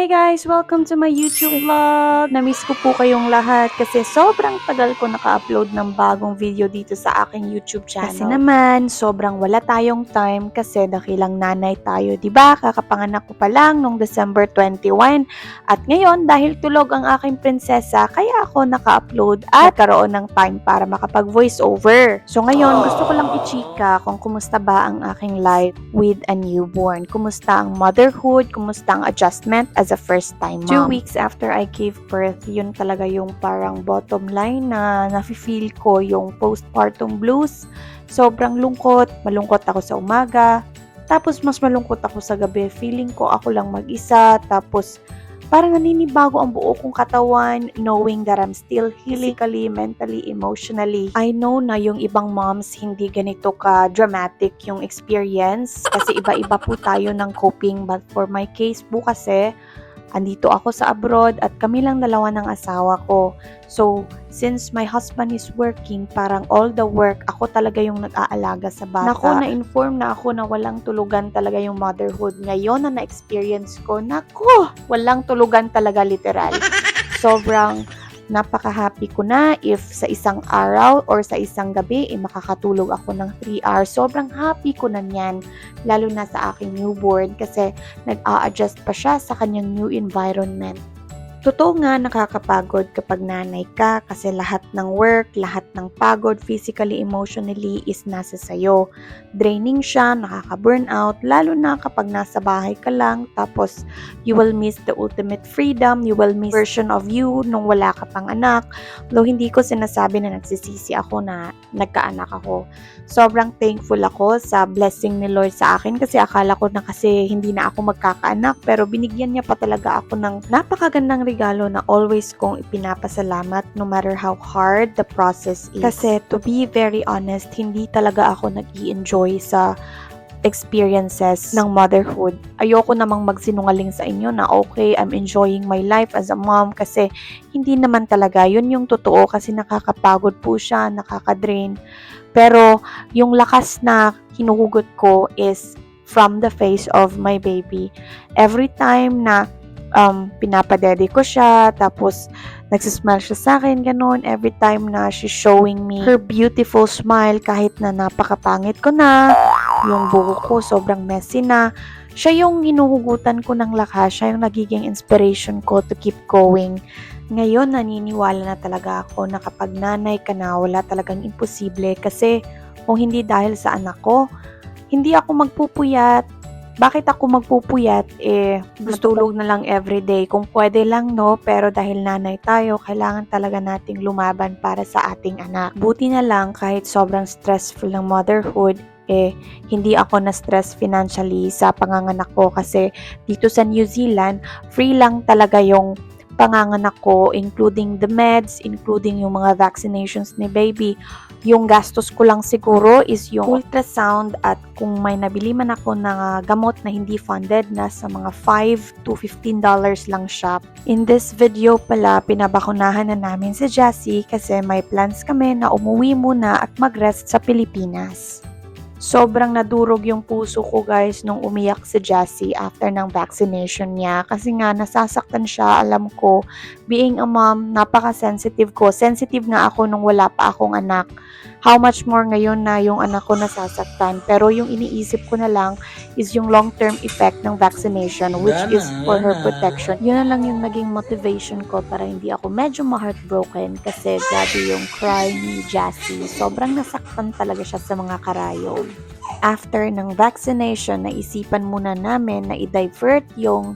Hey guys! Welcome to my YouTube vlog! Namiss ko po kayong lahat kasi sobrang tagal ko naka-upload ng bagong video dito sa aking YouTube channel. Kasi naman, sobrang wala tayong time kasi dakilang nanay tayo, diba? Kakapanganak ko pa lang noong December 21. At ngayon, dahil tulog ang aking prinsesa, kaya ako naka-upload at nagkaroon ng time para makapag-voice over. So ngayon, gusto ko lang i-chika kung kumusta ba ang aking life with a newborn. Kumusta ang motherhood, kumusta ang adjustment as a first-time mom. 2 weeks after I gave birth, yun talaga yung parang bottom line na nafe-feel ko yung postpartum blues. Sobrang lungkot, malungkot ako sa umaga, tapos mas malungkot ako sa gabi. Feeling ko ako lang mag-isa, tapos parang naninibago ang buo kong katawan, knowing that I'm still healing physically, mentally, emotionally. I know na yung ibang moms hindi ganito ka-dramatic yung experience kasi iba-iba po tayo ng coping. But for my case po kasi, andito ako sa abroad at kami lang dalawa ng asawa ko. So, since my husband is working, parang all the work, ako talaga yung nag-aalaga sa bata. Naku, na-inform na ako na walang tulugan talaga yung motherhood. Ngayon na na-experience ko, naku, walang tulugan talaga literal. Sobrang napaka-happy ko na if sa isang araw or sa isang gabi makakatulog ako ng 3 hours. Sobrang happy ko na niyan, lalo na sa aking newborn kasi nag-a-adjust pa siya sa kanyang new environment. Totoo nga nakakapagod kapag nanay ka kasi lahat ng work, lahat ng pagod physically, emotionally is nasa sayo. Draining siya, nakaka-burnout, lalo na kapag nasa bahay ka lang, tapos you will miss the ultimate freedom, you will miss version of you nung wala ka pang anak. Though hindi ko sinasabi na nagsisisi ako na nagkaanak ako. Sobrang thankful ako sa blessing ni Lord sa akin kasi akala ko na kasi hindi na ako magkakaanak pero binigyan niya pa talaga ako ng napakagandang regalo na always kong ipinapasalamat no matter how hard the process is. Kasi to be very honest, hindi talaga ako nag-i-enjoy sa experiences ng motherhood. Ayoko namang magsinungaling sa inyo na okay, I'm enjoying my life as a mom kasi hindi naman talaga. Yun yung totoo kasi nakakapagod po siya, nakaka-drain. Pero yung lakas na hinuhugot ko is from the face of my baby. Every time na pinapadede ko siya, tapos nagsismile siya sa akin, ganun. Every time na she's showing me her beautiful smile, kahit na napakapangit ko na, yung buhok ko sobrang messy na, siya yung hinuhugutan ko ng lakas, siya yung nagiging inspiration ko to keep going. Ngayon, naniniwala na talaga ako na kapag nanay ka na, wala talagang imposible kasi kung hindi dahil sa anak ko, hindi ako magpupuyat. Bakit ako magpupuyat? Matulog na lang everyday. Kung pwede lang, no? Pero dahil nanay tayo, kailangan talaga nating lumaban para sa ating anak. Buti na lang kahit sobrang stressful ng motherhood, hindi ako na-stress financially sa panganganak ko kasi dito sa New Zealand, free lang talaga yung panganganak ko, including the meds, including yung mga vaccinations ni baby. Yung gastos ko lang siguro is yung ultrasound at kung may nabili man ako ng gamot na hindi funded, nasa mga $5 to $15 lang siya. In this video pala, pinabakunahan na namin si Jessie kasi may plans kami na umuwi muna at mag-rest sa Pilipinas. Sobrang nadurog yung puso ko guys nung umiyak si Jessie after ng vaccination niya kasi nga nasasaktan siya, alam ko. Being a mom, napaka-sensitive ko. Sensitive nga ako nung wala pa akong anak. How much more ngayon na yung anak ko nasasaktan. Pero yung iniisip ko na lang is yung long-term effect ng vaccination which is for her protection. Yun na lang yung naging motivation ko para hindi ako medyo ma-heartbroken kasi grabe yung cry ni Jessie. Sobrang nasaktan talaga siya sa mga karayom. After ng vaccination, naisipan muna namin na i-divert yung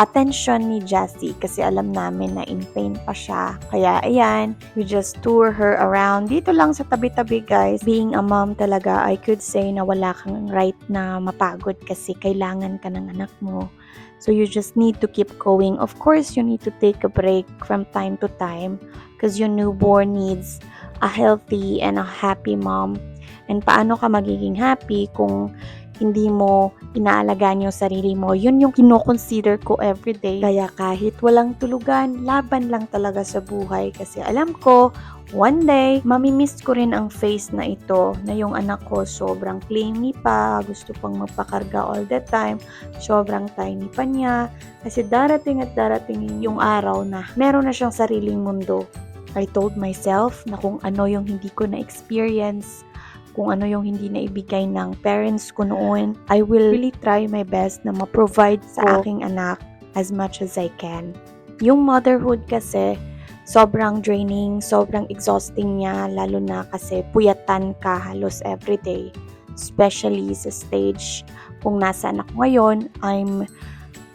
attention ni Jessie kasi alam namin na in pain pa siya. Kaya ayan, we just tour her around. Dito lang sa tabi-tabi guys. Being a mom talaga, I could say na wala kang right na mapagod kasi kailangan ka ng anak mo. So you just need to keep going. Of course, you need to take a break from time to time because your newborn needs a healthy and a happy mom. And paano ka magiging happy kung hindi mo inaalagaan yung sarili mo. Yun yung kino-consider ko everyday. Kaya kahit walang tulugan, laban lang talaga sa buhay. Kasi alam ko, one day, mamimiss ko rin ang face na ito, na yung anak ko sobrang clingy pa, gusto pang magpakarga all the time, sobrang tiny pa niya. Kasi darating at darating yung araw na meron na siyang sariling mundo. I told myself na kung ano yung hindi ko na-experience, kung ano yung hindi na ibigay ng parents ko noon, I will really try my best na ma-provide sa aking anak as much as I can. Yung motherhood kasi, sobrang draining, sobrang exhausting niya, lalo na kasi puyatan ka halos everyday. Especially sa stage, kung nasa anak ko ngayon,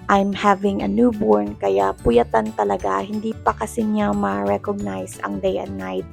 I'm having a newborn, kaya puyatan talaga, hindi pa kasi niya ma-recognize ang day and night.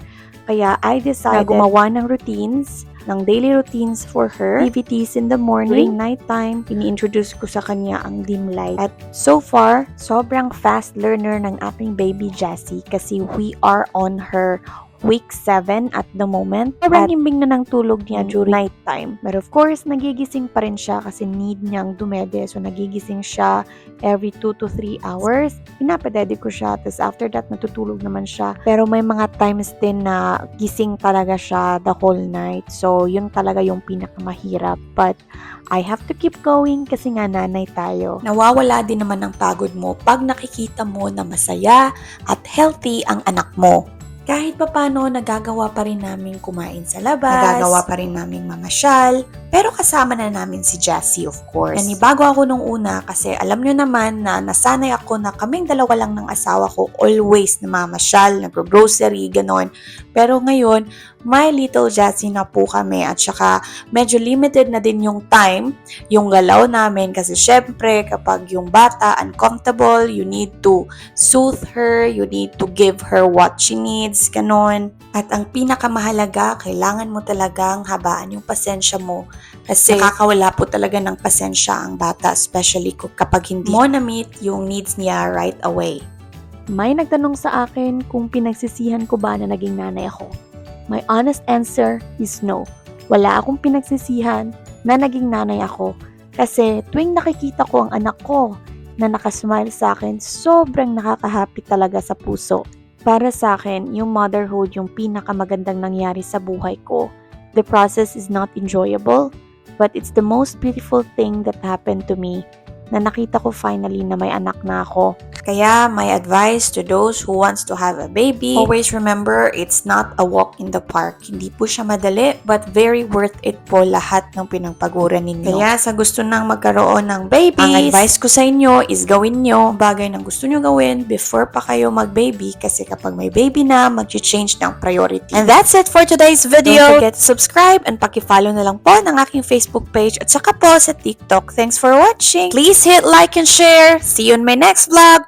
Kaya I decided na gumawa ng routines, ng daily routines for her, activities in the morning, nighttime, ini-introduce ko sa kanya ang dim light. At so far, sobrang fast learner ng aking baby Jessie kasi we are on her week 7 at the moment. Sobrang himbing na ng tulog niya during nighttime. But of course, nagigising pa rin siya kasi need niyang dumede. So, nagigising siya every 2 to 3 hours. Pinapadede ko siya. Tapos after that, natutulog naman siya. Pero may mga times din na gising talaga siya the whole night. So, yun talaga yung pinakamahirap. But I have to keep going kasi nga nanay tayo. Nawawala din naman ang pagod mo pag nakikita mo na masaya at healthy ang anak mo. Kahit papano, nagagawa pa rin namin kumain sa labas, nagagawa pa rin namin mamasyal, pero kasama na namin si Jessie, of course. Nanibago ako nung una kasi alam nyo naman na nasanay ako na kaming dalawa lang ng asawa ko always na mamasyal, nagro-grocery, ganon. Pero ngayon, my little Jessie na po kami at saka medyo limited na din yung time, yung galaw namin kasi syempre kapag yung bata uncomfortable, you need to soothe her, you need to give her what she needs, ganon. At ang pinakamahalaga, kailangan mo talagang habaan yung pasensya mo kasi nakakawala po talaga ng pasensya ang bata, especially kapag hindi mo na-meet yung needs niya right away. May nagtanong sa akin kung pinagsisihan ko ba na naging nanay ako. My honest answer is no. Wala akong pinagsisihan na naging nanay ako kasi tuwing nakikita ko ang anak ko na nakasmile sa akin, sobrang nakaka-happy talaga sa puso. Para sa akin, yung motherhood yung pinakamagandang nangyari sa buhay ko. The process is not enjoyable, but it's the most beautiful thing that happened to me na nakita ko finally na may anak na ako. Kaya my advice to those who wants to have a baby, always remember it's not a walk in the park. Hindi po siya madali, but very worth it po lahat ng pinagpaguran ninyo. Kaya sa gusto nang magkaroon ng babies, ang advice ko sa inyo is gawin nyo bagay na gusto nyo gawin before pa kayo mag-baby kasi kapag may baby na, mag-change ng priority. And that's it for today's video. Don't forget to subscribe and paki-follow na lang po ng aking Facebook page at saka po sa TikTok. Thanks for watching. Please hit like and share. See you in my next vlog.